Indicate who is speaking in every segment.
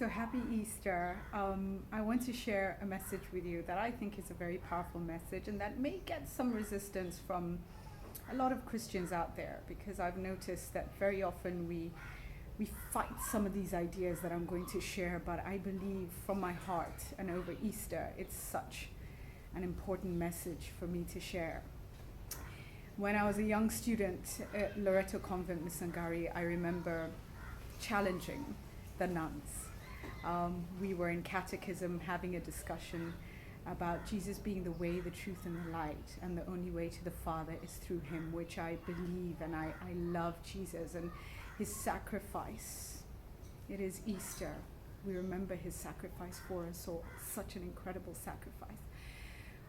Speaker 1: So happy Easter. I want to share a message with you that I think is a very powerful message and that may get some resistance from a lot of Christians out there, because I've noticed that very often we fight some of these ideas that I'm going to share, but I believe from my heart and over Easter, it's such an important message for me to share. When I was a young student at Loreto Convent, Misangari, I remember challenging the nuns. We were in catechism having a discussion about Jesus being the way, the truth, and the light, and the only way to the Father is through him, which I believe, and I love Jesus and his sacrifice. It is Easter. We remember his sacrifice for us all, such an incredible sacrifice.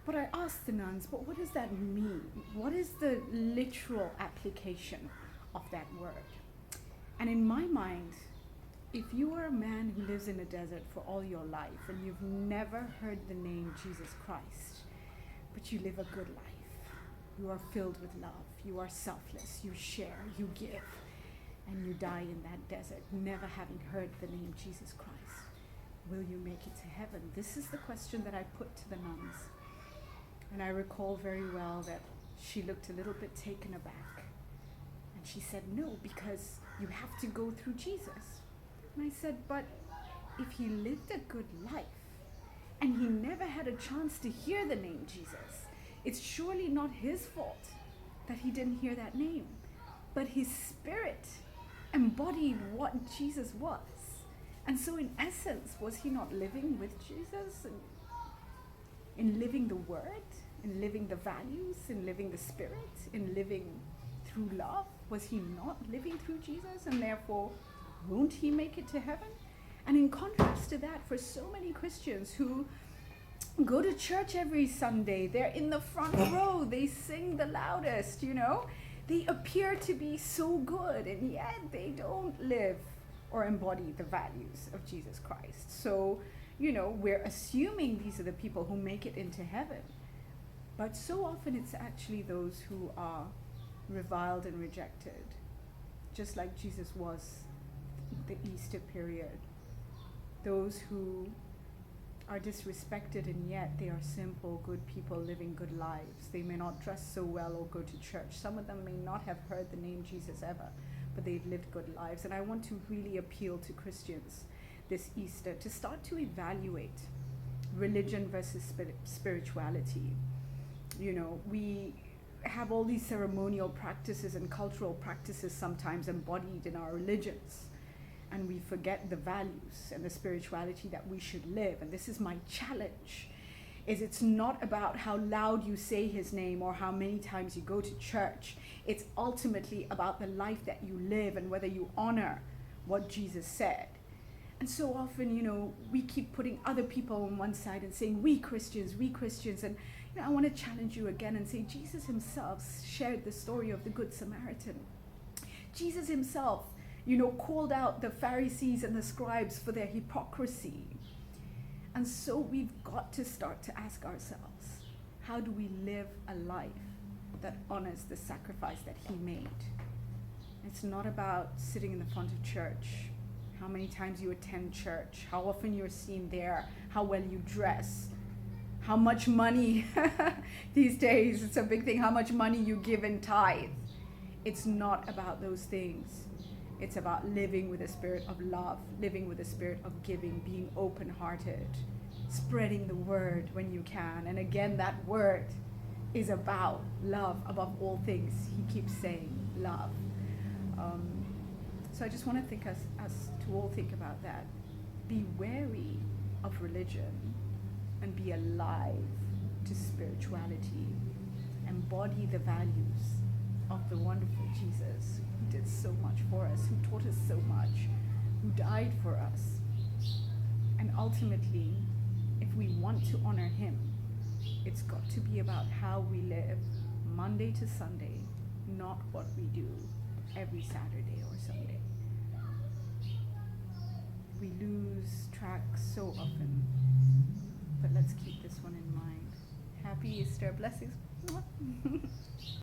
Speaker 1: But I asked the nuns, but what does that mean? What is the literal application of that word? And in my mind, if you are a man who lives in a desert for all your life and you've never heard the name Jesus Christ, but you live a good life, you are filled with love, you are selfless, you share, you give, and you die in that desert, never having heard the name Jesus Christ, will you make it to heaven? This is the question that I put to the nuns. And I recall very well that she looked a little bit taken aback. And she said, no, because you have to go through Jesus. And I said, but if he lived a good life and he never had a chance to hear the name Jesus, it's surely not his fault that he didn't hear that name. But his spirit embodied what Jesus was. And so in essence, was he not living with Jesus and in living the word, in living the values, in living the spirit, in living through love? Was he not living through Jesus, and therefore won't he make it to heaven? And in contrast to that, for so many Christians who go to church every Sunday, they're in the front row, they sing the loudest, they appear to be so good, and yet they don't live or embody the values of Jesus Christ. So, we're assuming these are the people who make it into heaven. But so often it's actually those who are reviled and rejected, just like Jesus was the Easter period. Those who are disrespected, and yet they are simple, good people living good lives. They may not dress so well or go to church. Some of them may not have heard the name Jesus ever, but they've lived good lives. And I want to really appeal to Christians this Easter to start to evaluate religion versus spirituality. We have all these ceremonial practices and cultural practices sometimes embodied in our religions, and we forget the values and the spirituality that we should live. And this is my challenge, is it's not about how loud you say his name or how many times you go to church. It's ultimately about the life that you live and whether you honor what Jesus said. And so often, we keep putting other people on one side and saying, we Christians. And I want to challenge you again and say, Jesus himself shared the story of the Good Samaritan. Jesus himself, called out the Pharisees and the Scribes for their hypocrisy. And so we've got to start to ask ourselves, how do we live a life that honors the sacrifice that he made? It's not about sitting in the front of church, how many times you attend church, how often you're seen there, how well you dress, how much money, these days it's a big thing, how much money you give in tithe. It's not about those things. It's about living with a spirit of love, living with a spirit of giving, being open-hearted, spreading the word when you can. And again, that word is about love above all things. He keeps saying love. So I just want to think us to all think about that. Be wary of religion and be alive to spirituality. Embody the values of the wonderful Jesus who did so much for us, who taught us so much, who died for us. And ultimately, if we want to honor him, it's got to be about how we live Monday to Sunday, not what we do every Saturday or Sunday. We lose track so often, but let's keep this one in mind. Happy Easter. Blessings.